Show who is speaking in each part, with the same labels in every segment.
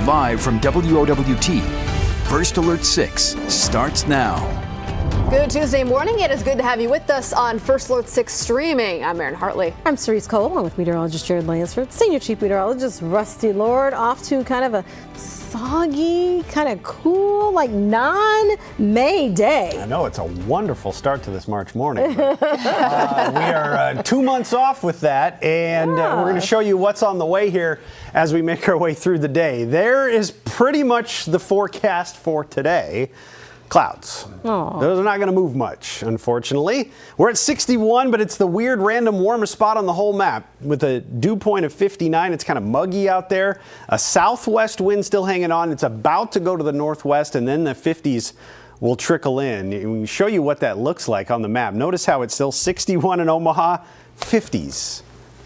Speaker 1: Live from WOWT, First Alert 6 starts now.
Speaker 2: Good Tuesday morning. It is good to have you with us on First Alert 6 streaming. I'm Erin Hartley.
Speaker 3: I'm Cerise Cole, along with meteorologist Jared Lansford, senior chief meteorologist Rusty Lord, off to kind of a soggy, kind of cool, like non-May day.
Speaker 4: I know, it's a wonderful start to this March morning. We are 2 months off with that, and we're going to show you what's on the way here as we make our way through the day. There is pretty much the forecast for today. Clouds.
Speaker 3: Aww.
Speaker 4: Those are not going to move much, unfortunately. We're at 61, but it's the weird random warmest spot on the whole map. With a dew point of 59, it's kind of muggy out there. A southwest wind still hanging on. It's about to go to the northwest, and then the 50s will trickle in. We can show you what that looks like on the map. Notice how it's still 61 in Omaha, 50s.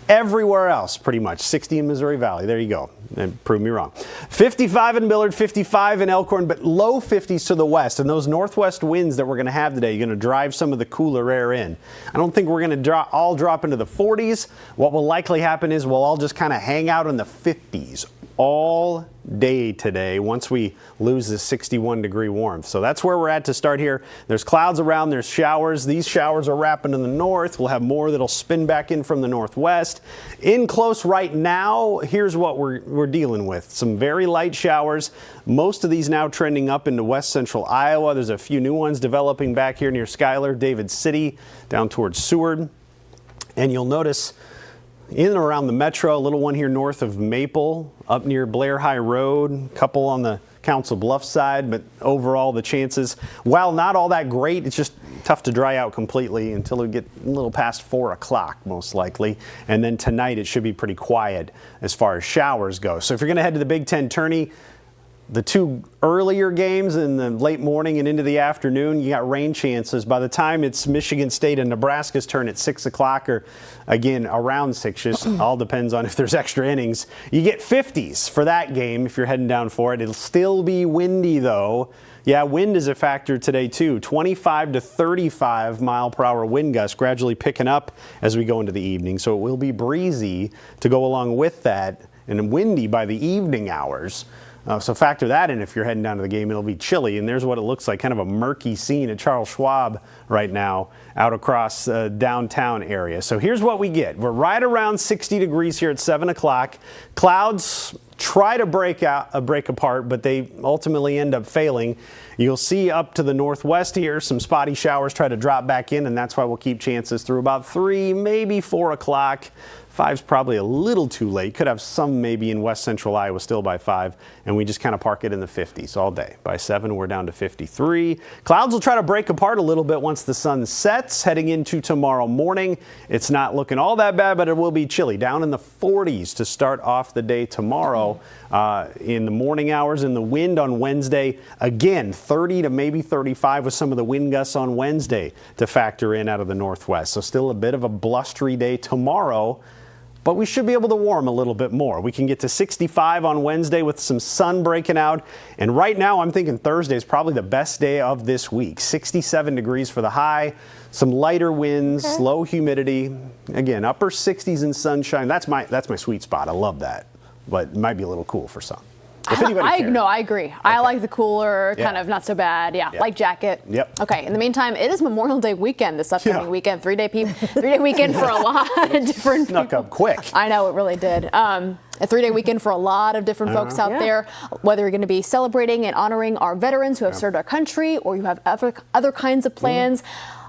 Speaker 4: Everywhere else, pretty much. 60 in Missouri Valley. There you go. And prove me wrong. 55 in Millard, 55 in Elkhorn, but low 50s to the west. And those northwest winds that we're going to have today are going to drive some of the cooler air in. I don't think we're going to all drop into the 40s. What will likely happen is we'll all just kind of hang out in the 50s all day today once we lose this 61-degree warmth. So that's where we're at to start here. There's clouds around, there's showers. These showers are wrapping in the north. We'll have more that'll spin back in from the northwest. In close right now, here's what we're dealing with. Some very light showers. Most of these now trending up into west central Iowa. There's a few new ones developing back here near Schuyler, David City, down towards Seward. And you'll notice in and around the metro, a little one here north of Maple, up near Blair High Road, a couple on the Council Bluffs side, but overall the chances, while not all that great, it's just tough to dry out completely until we get a little past 4 o'clock most likely. And then tonight it should be pretty quiet as far as showers go. So if you're going to head to the Big Ten tourney, the two earlier games in the late morning and into the afternoon, you got rain chances. By the time it's Michigan State and Nebraska's turn at 6 o'clock or, again, around 6, just all depends on if there's extra innings. You get 50s for that game if you're heading down for it. It'll still be windy, though. Yeah, wind is a factor today, too. 25 to 35 mile per hour wind gusts gradually picking up as we go into the evening. So it will be breezy to go along with that and windy by the evening hours. So factor that in if you're heading down to the game. It'll be chilly, and there's what it looks like, kind of a murky scene at Charles Schwab right now out across downtown area. So here's what we get. We're right around 60 degrees here at 7 o'clock. Clouds try to break apart, but they ultimately end up failing. You'll see up to the northwest here, some spotty showers try to drop back in, and that's why we'll keep chances through about 3, maybe 4 o'clock. 5's probably a little too late. Could have some maybe in west central Iowa still by 5, and we just kind of park it in the 50s all day. By 7, we're down to 53. Clouds will try to break apart a little bit once the sun sets heading into tomorrow morning. It's not looking all that bad, but it will be chilly. Down in the 40s to start off the day tomorrow in the morning hours. And the wind on Wednesday, again, 30 to maybe 35 with some of the wind gusts on Wednesday to factor in out of the northwest. So still a bit of a blustery day tomorrow. But we should be able to warm a little bit more. We can get to 65 on Wednesday with some sun breaking out. And right now, I'm thinking Thursday is probably the best day of this week. 67 degrees for the high, some lighter winds, low humidity. Again, upper 60s and sunshine. That's my sweet spot. I love that. But it might be a little cool for some.
Speaker 2: No, I agree. Okay. I like the cooler, kind of not so bad. Yeah, light jacket.
Speaker 4: Yep.
Speaker 2: Okay, in the meantime, it is Memorial Day weekend this upcoming weekend. 3-day weekend for a lot of different people.
Speaker 4: Snuck up quick.
Speaker 2: I know, it really did. A 3-day weekend for a lot of different folks out there, whether you're going to be celebrating and honoring our veterans who have served our country, or you have other kinds of plans.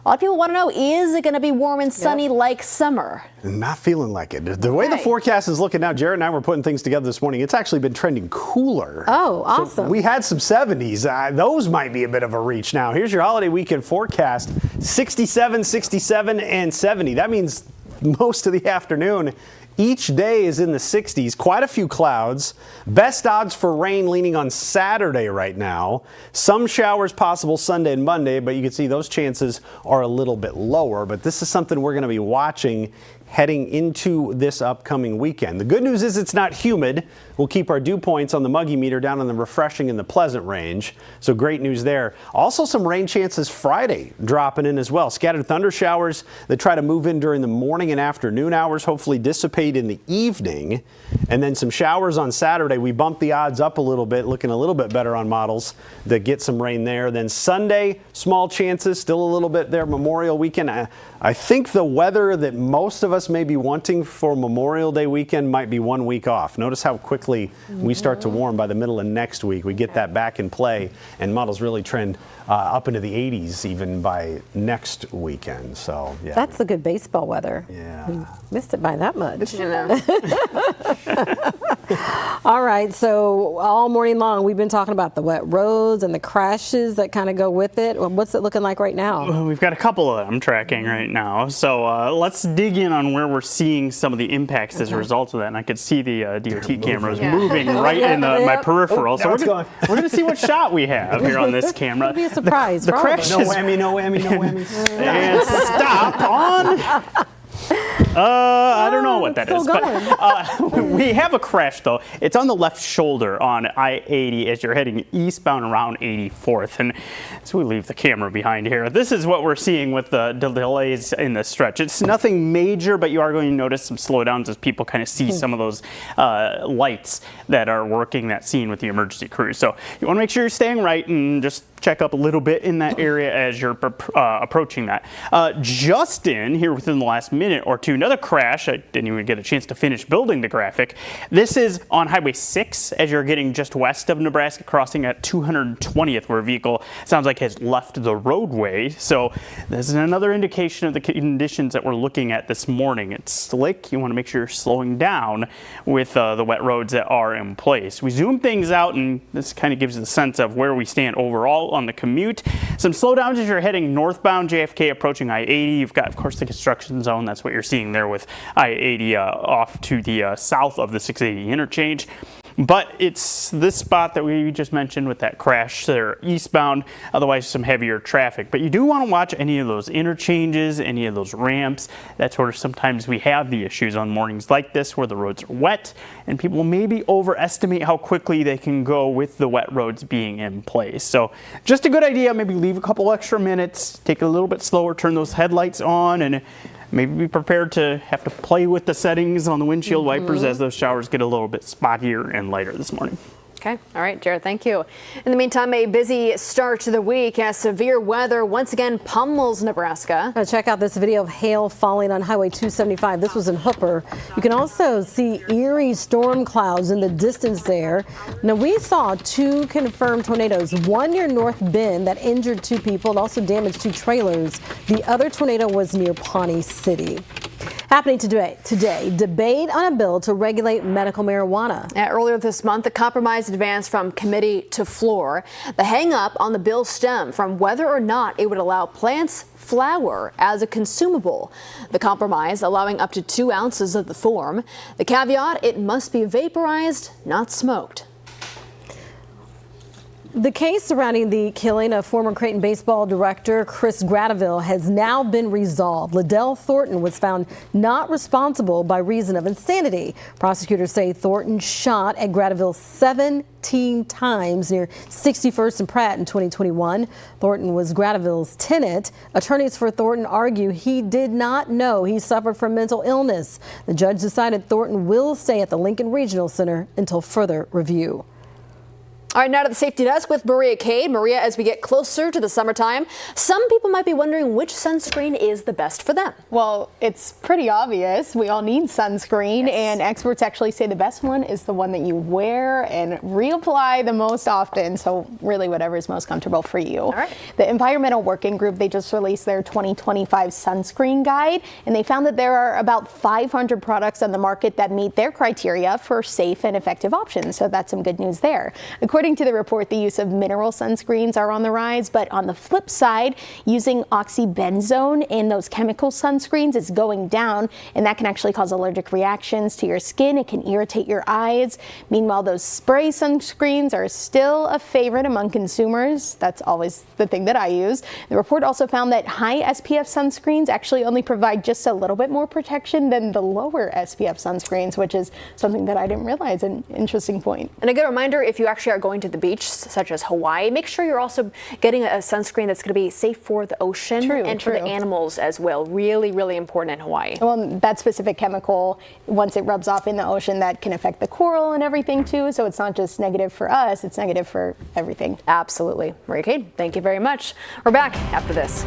Speaker 2: A lot of people want to know, is it going to be warm and sunny like summer?
Speaker 4: Not feeling like it. The way the forecast is looking now, Jared and I were putting things together this morning. It's actually been trending cooler.
Speaker 3: Oh, awesome.
Speaker 4: So we had some 70s. Those might be a bit of a reach now. Here's your holiday weekend forecast. 67, 67, and 70. That means most of the afternoon. Each day is in the 60s, quite a few clouds. Best odds for rain leaning on Saturday right now. Some showers possible Sunday and Monday, but you can see those chances are a little bit lower. But this is something we're going to be watching heading into this upcoming weekend. The good news is it's not humid. We'll keep our dew points on the muggy meter down in the refreshing and the pleasant range. So great news there. Also some rain chances Friday dropping in as well. Scattered thunder showers that try to move in during the morning and afternoon hours, hopefully dissipate in the evening. And then some showers on Saturday. We bumped the odds up a little bit, looking a little bit better on models that get some rain there. Then Sunday, small chances, still a little bit there. Memorial weekend. I think the weather that most of us may be wanting for Memorial Day weekend might be 1 week off. Notice how quickly we start to warm by the middle of next week. We get that back in play, and models really trend up into the 80s even by next weekend. So yeah,
Speaker 3: that's the good baseball weather.
Speaker 4: Yeah,
Speaker 3: we missed it by that much. All right, so all morning long we've been talking about the wet roads and the crashes that kind of go with it. What's it looking like right now?
Speaker 5: Well, we've got a couple of them tracking right now. So let's dig in on where we're seeing some of the impacts as a result of that. And I could see the DOT cameras moving right in my peripheral. So we're going to see what shot we have here on this camera.
Speaker 3: It'll be a surprise.
Speaker 5: The crash
Speaker 4: no whammy, no whammy, no whammy.
Speaker 5: And stop on. I don't know what that is, but we have a crash though. It's on the left shoulder on I-80 as you're heading eastbound around 84th. And as we leave the camera behind here, this is what we're seeing with the delays in the stretch. It's nothing major, but you are going to notice some slowdowns as people kind of see some of those lights that are working that scene with the emergency crews. So you want to make sure you're staying right and just check up a little bit in that area as you're approaching that. Justin, here within the last minute or two, another crash. I didn't even get a chance to finish building the graphic. This is on Highway 6 as you're getting just west of Nebraska, crossing at 220th, where a vehicle sounds like has left the roadway. So this is another indication of the conditions that we're looking at this morning. It's slick. You want to make sure you're slowing down with the wet roads that are in place. We zoom things out, and this kind of gives the sense of where we stand overall on the commute. Some slowdowns as you're heading northbound JFK approaching I-80. You've got, of course, the construction zone. That's what you're seeing there with I-80 off to the south of the 680 interchange. But it's this spot that we just mentioned with that crash there eastbound, otherwise some heavier traffic. But you do want to watch any of those interchanges, any of those ramps. That's where sometimes we have the issues on mornings like this where the roads are wet and people maybe overestimate how quickly they can go with the wet roads being in place. So just a good idea, maybe leave a couple extra minutes, take it a little bit slower, turn those headlights on, and maybe be prepared to have to play with the settings on the windshield wipers as those showers get a little bit spottier and lighter this morning.
Speaker 2: Okay. All right, Jared, thank you. In the meantime, a busy start to the week as severe weather once again pummels Nebraska.
Speaker 3: Check out this video of hail falling on Highway 275. This was in Hooper. You can also see eerie storm clouds in the distance there. Now, we saw 2 confirmed tornadoes, one near North Bend that injured 2 people and also damaged 2 trailers. The other tornado was near Pawnee City. Happening today, debate on a bill to regulate medical marijuana.
Speaker 2: Earlier this month, the compromise advanced from committee to floor. The hang-up on the bill stemmed from whether or not it would allow plants flower as a consumable. The compromise allowing up to 2 ounces of the form. The caveat, it must be vaporized, not smoked.
Speaker 3: The case surrounding the killing of former Creighton baseball director Chris Gradoville has now been resolved. Liddell Thornton was found not responsible by reason of insanity. Prosecutors say Thornton shot at Gradoville 17 times near 61st and Pratt in 2021. Thornton was Gradoville's tenant. Attorneys for Thornton argue he did not know he suffered from mental illness. The judge decided Thornton will stay at the Lincoln Regional Center until further review.
Speaker 2: All right, now to the safety desk with Maria Cade. Maria, as we get closer to the summertime, some people might be wondering which sunscreen is the best for them.
Speaker 6: Well, it's pretty obvious. We all need sunscreen, and experts actually say the best one is the one that you wear and reapply the most often. So really whatever is most comfortable for you.
Speaker 2: All right.
Speaker 6: The Environmental Working Group, they just released their 2025 sunscreen guide, and they found that there are about 500 products on the market that meet their criteria for safe and effective options. So that's some good news there. According according to the report, the use of mineral sunscreens are on the rise, but on the flip side, using oxybenzone in those chemical sunscreens is going down, and that can actually cause allergic reactions to your skin. It can irritate your eyes. Meanwhile, those spray sunscreens are still a favorite among consumers. That's always the thing that I use. The report also found that high SPF sunscreens actually only provide just a little bit more protection than the lower SPF sunscreens, which is something that I didn't realize. An interesting point.
Speaker 2: And a good reminder, if you actually are going to the beach, such as Hawaii, make sure you're also getting a sunscreen that's going to be safe for the ocean and for the animals as well. Really, really important in Hawaii.
Speaker 6: Well, that specific chemical, once it rubs off in the ocean, that can affect the coral and everything too. So it's not just negative for us, it's negative for everything.
Speaker 2: Absolutely. Maria Kane, thank you very much. We're back after this.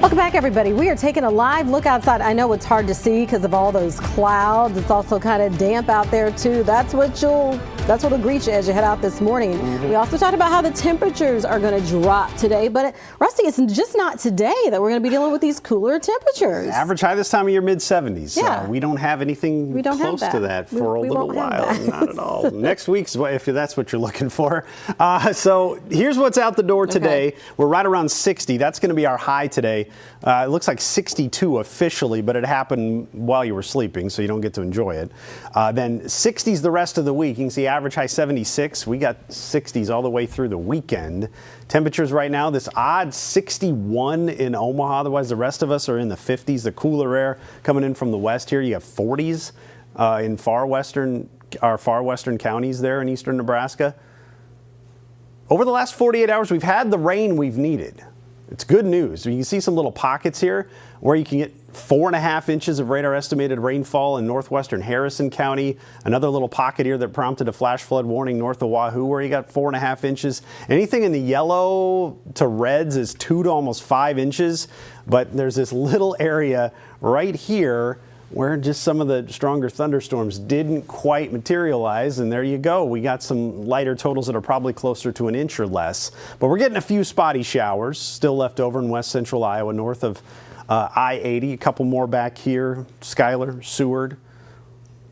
Speaker 3: Welcome back, everybody. We are taking a live look outside. I know it's hard to see because of all those clouds. It's also kind of damp out there too. That's what'll greet you as you head out this morning. We also talked about how the temperatures are going to drop today, but Rusty, it's just not today that we're going to be dealing with these cooler temperatures.
Speaker 4: Average high this time of year, mid-70s.
Speaker 3: Yeah.
Speaker 4: So we don't have anything close to that for a little while. Not at all. Next week's, if that's what you're looking for. So here's what's out the door today. Okay. We're right around 60. That's going to be our high today. It looks like 62 officially, but it happened while you were sleeping, so you don't get to enjoy it. Then 60s the rest of the week. You can see average high 76. We got 60s all the way through the weekend. Temperatures right now, this odd 61 in Omaha. Otherwise, the rest of us are in the 50s. The cooler air coming in from the west here. You have 40s in our far western counties there in eastern Nebraska. Over the last 48 hours, we've had the rain we've needed. It's good news. You can see some little pockets here where you can get 4.5 inches of radar estimated rainfall in northwestern Harrison County. Another little pocket here that prompted a flash flood warning north of Wahoo where you got 4.5 inches. Anything in the yellow to reds is 2 to almost 5 inches. But there's this little area right here where just some of the stronger thunderstorms didn't quite materialize, and there you go. We got some lighter totals that are probably closer to 1 inch or less. But we're getting a few spotty showers still left over in west central Iowa, north of I-80. A couple more back here, Schuyler, Seward.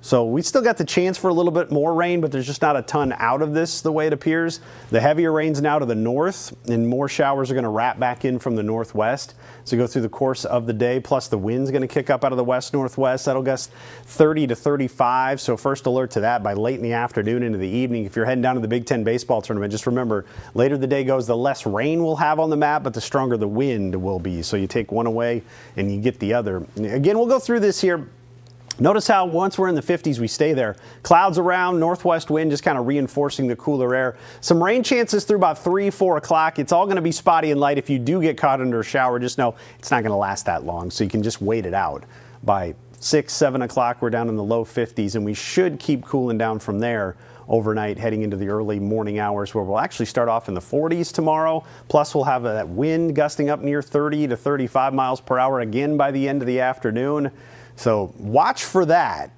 Speaker 4: So we still got the chance for a little bit more rain, but there's just not a ton out of this the way it appears. The heavier rain's now to the north, and more showers are going to wrap back in from the northwest. So go through the course of the day, plus the wind's going to kick up out of the west-northwest. That'll gust 30 to 35, so first alert to that by late in the afternoon into the evening. If you're heading down to the Big Ten baseball tournament, just remember, later the day goes, the less rain we'll have on the map, but the stronger the wind will be. So you take one away and you get the other. Again, we'll go through this here Notice how once we're in the 50s, we stay there. Clouds around, northwest wind just kind of reinforcing the cooler air. Some rain chances through about 3, 4 o'clock. It's all going to be spotty and light. If you do get caught under a shower, just know it's not going to last that long, so you can just wait it out. By 6, 7 o'clock, we're down in the low 50s, and we should keep cooling down from there overnight, heading into the early morning hours, where we'll actually start off in the 40s tomorrow. Plus, we'll have that wind gusting up near 30 to 35 miles per hour again by the end of the afternoon. So watch for that.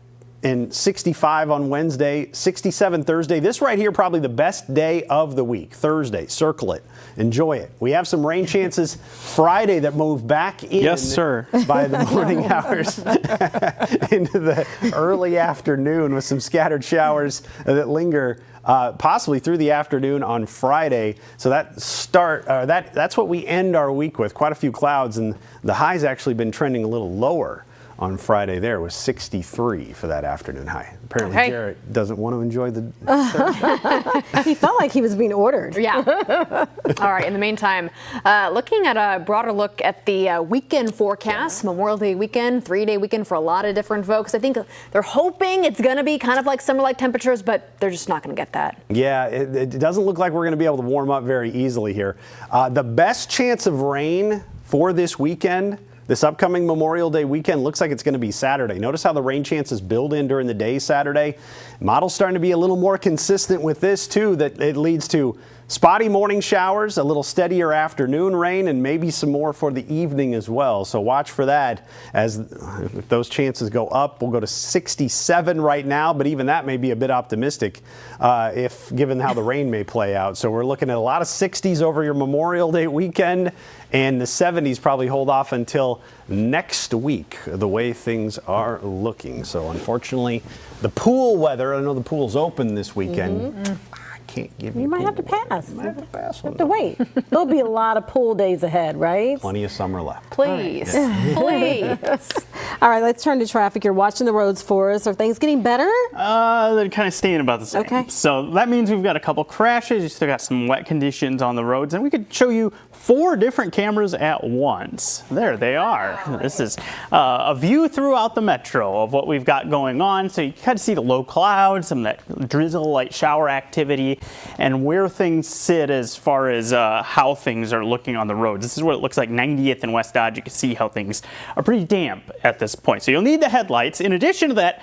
Speaker 4: And 65 on Wednesday, 67 Thursday. This right here, probably the best day of the week. Thursday, circle it, enjoy it. We have some rain chances Friday that move back in.
Speaker 5: Yes, sir.
Speaker 4: By the morning hours into the early afternoon, with some scattered showers that linger possibly through the afternoon on Friday. So that's what we end our week with. Quite a few clouds, and the high's actually been trending a little lower. On Friday there was 63 for that afternoon high. Apparently Jarrett doesn't want to enjoy the
Speaker 3: He felt like he was being ordered.
Speaker 2: Yeah. All right. In the meantime, looking at a broader look at the weekend forecast, Memorial Day weekend, 3-day weekend for a lot of different folks. I think they're hoping it's going to be kind of like summer-like temperatures, but they're just not going to get that.
Speaker 4: Yeah, it doesn't look like we're going to be able to warm up very easily here. The best chance of rain for this weekend, this upcoming Memorial Day weekend, looks like it's going to be Saturday. Notice how the rain chances build in during the day Saturday. Model's starting to be a little more consistent with this, too, that it leads to spotty morning showers, a little steadier afternoon rain, and maybe some more for the evening as well. So watch for that. As if those chances go up, we'll go to 67 right now, but even that may be a bit optimistic if given how the rain may play out. So we're looking at a lot of 60s over your Memorial Day weekend, and the 70s probably hold off until next week, the way things are looking. So unfortunately, the pool weather, I know the pool's open this weekend. Can't give
Speaker 3: You might have to pass.
Speaker 4: You might have to pass on
Speaker 3: To wait. There'll be a lot of pool days ahead, right?
Speaker 4: Plenty of summer left.
Speaker 2: Please. Please.
Speaker 3: All right, let's turn to traffic. You're watching the roads for us. Are things getting better?
Speaker 5: They're kind of staying about the same.
Speaker 3: Okay.
Speaker 5: So that means we've got a couple crashes. You still got some wet conditions on the roads, and we could show you 4 different cameras at once. There they are. This is a view throughout the metro of what we've got going on. So you kind of see the low clouds, some of that drizzle, light shower activity, and where things sit as far as how things are looking on the roads. This is what it looks like 90th and West Dodge. You can see how things are pretty damp at this point. So you'll need the headlights. In addition to that,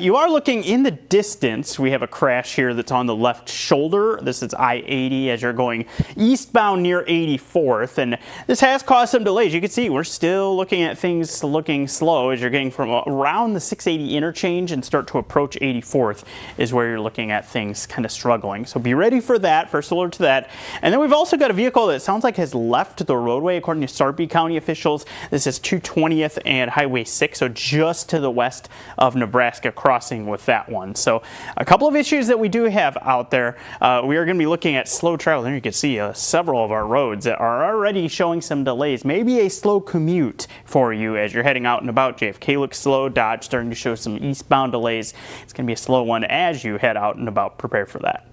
Speaker 5: you are looking in the distance. We have a crash here that's on the left shoulder. This is I-80 as you're going eastbound near 84th. And this has caused some delays. You can see we're still looking at things looking slow as you're getting from around the 680 interchange and start to approach 84th is where you're looking at things kind of struggling. So be ready for that, first alert to that. And then we've also got a vehicle that sounds like has left the roadway according to Sarpy County officials. This is 220th and Highway 6, so just to the west of Nebraska crossing with that one. So a couple of issues that we do have out there. We are going to be looking at slow travel. There you can see several of our roads that are already showing some delays. Maybe a slow commute for you as you're heading out and about. JFK looks slow. Dodge starting to show some eastbound delays. It's going to be a slow one as you head out and about. Prepare for that.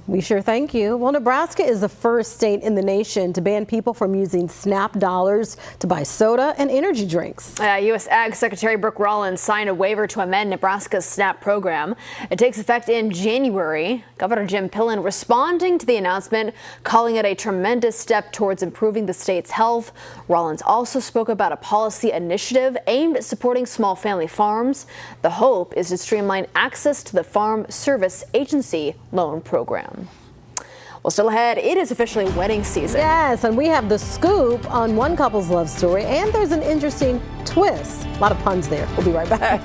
Speaker 3: We sure thank you. Well, Nebraska is the first state in the nation to ban people from using SNAP dollars to buy soda and energy drinks.
Speaker 2: U.S. Ag Secretary Brooke Rollins signed a waiver to amend Nebraska's SNAP program. It takes effect in January. Governor Jim Pillen responding to the announcement, calling it a tremendous step towards improving the state's health. Rollins also spoke about a policy initiative aimed at supporting small family farms. The hope is to streamline access to the Farm Service Agency loan program. Well, still ahead, it is officially wedding season.
Speaker 3: Yes, and we have the scoop on one couple's love story, and there's an interesting twist. A lot of puns there. We'll be right back.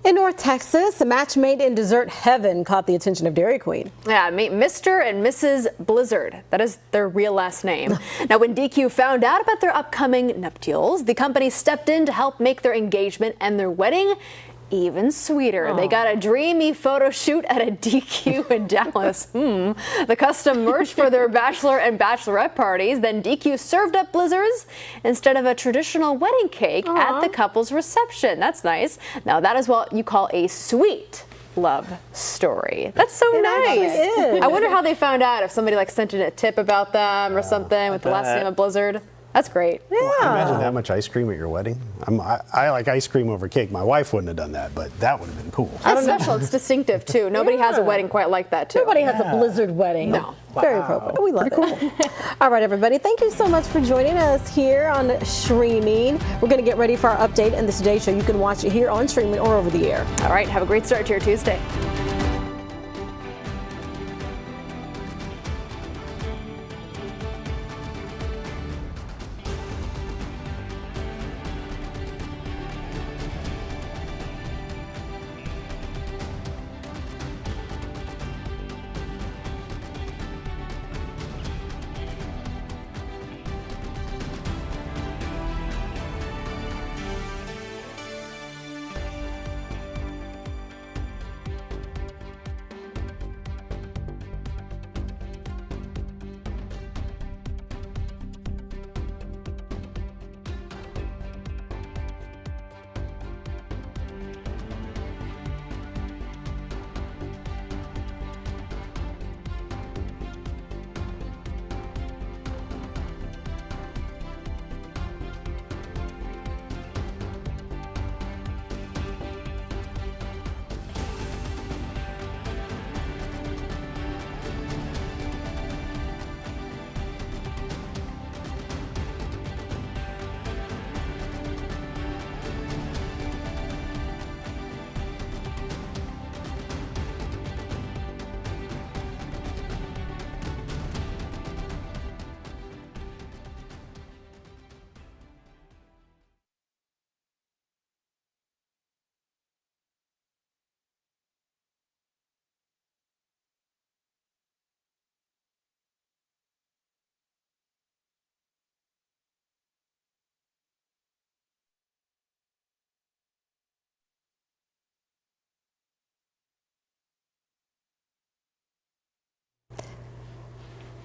Speaker 3: In North Texas, a match made in dessert heaven caught the attention of Dairy Queen.
Speaker 2: Yeah, meet Mr. and Mrs. Blizzard. That is their real last name. Now, when DQ found out about their upcoming nuptials, the company stepped in to help make their engagement and their wedding even sweeter. They got a dreamy photo shoot at a DQ in Dallas. The custom merch for their bachelor and bachelorette parties. Then DQ served up blizzards instead of a traditional wedding cake at the couple's reception. That's nice. Now that is what you call a sweet love story. That's so nice. I wonder how they found out, if somebody like sent in a tip about them or something with the last name of Blizzard. That's great.
Speaker 3: Yeah.
Speaker 4: Imagine that much ice cream at your wedding. I like ice cream over cake. My wife wouldn't have done that, but that would have been cool.
Speaker 2: It's special. It's distinctive, too. Nobody has a wedding quite like that, too.
Speaker 3: Nobody has a Blizzard wedding.
Speaker 2: No.
Speaker 3: Very appropriate. We love it. All right, everybody. Thank you so much for joining us here on Streaming. We're going to get ready for our update and the Today Show. You can watch it here on Streaming or over the air.
Speaker 2: All right. Have a great start to your Tuesday.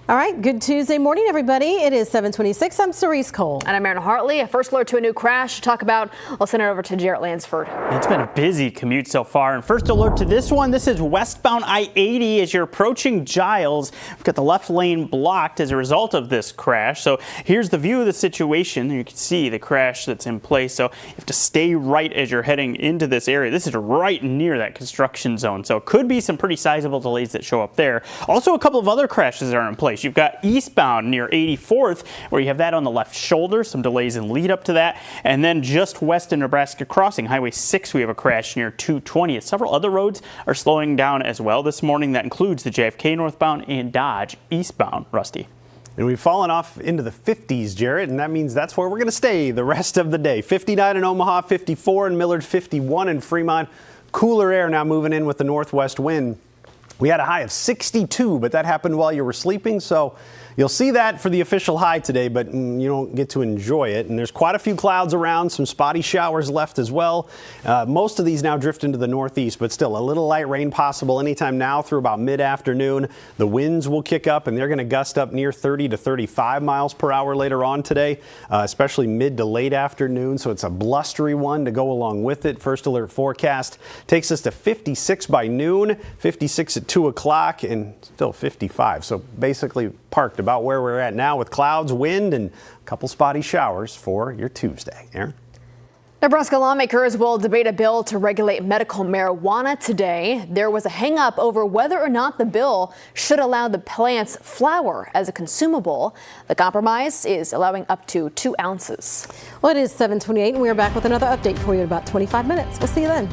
Speaker 3: All right, good Tuesday morning, everybody. It is 7:26. I'm Cerise Cole.
Speaker 2: And I'm Erin Hartley. A first alert to a new crash to talk about. I'll send it over to Jarrett Lansford.
Speaker 5: It's been a busy commute so far. And first alert to this one. This is westbound I-80 as you're approaching Giles. We've got the left lane blocked as a result of this crash. So here's the view of the situation. You can see the crash that's in place. So you have to stay right as you're heading into this area. This is right near that construction zone. So it could be some pretty sizable delays that show up there. Also, a couple of other crashes are in place. You've got eastbound near 84th, where you have that on the left shoulder, some delays in lead up to that. And then just west of Nebraska Crossing, Highway 6, we have a crash near 220th. Several other roads are slowing down as well this morning. That includes the JFK northbound and Dodge eastbound. Rusty.
Speaker 4: And we've fallen off into the 50s, Jarrett, and that means that's where we're going to stay the rest of the day. 59 in Omaha, 54 in Millard, 51 in Fremont. Cooler air now moving in with the northwest wind. We had a high of 62, but that happened while you were sleeping, so you'll see that for the official high today, but you don't get to enjoy it. And there's quite a few clouds around, some spotty showers left as well. Most of these now drift into the northeast, but still a little light rain possible anytime now through about mid-afternoon. The winds will kick up, and they're going to gust up near 30 to 35 miles per hour later on today, especially mid to late afternoon. So it's a blustery one to go along with it. First alert forecast takes us to 56 by noon, 56 at 2 o'clock, and still 55. So basically parked about where we're at now with clouds, wind, and a couple spotty showers for your Tuesday. Aaron?
Speaker 2: Nebraska lawmakers will debate a bill to regulate medical marijuana today. There was a hang-up over whether or not the bill should allow the plant's flower as a consumable. The compromise is allowing up to 2 ounces.
Speaker 3: Well, it is 7:28, and we are back with another update for you in about 25 minutes. We'll see you then.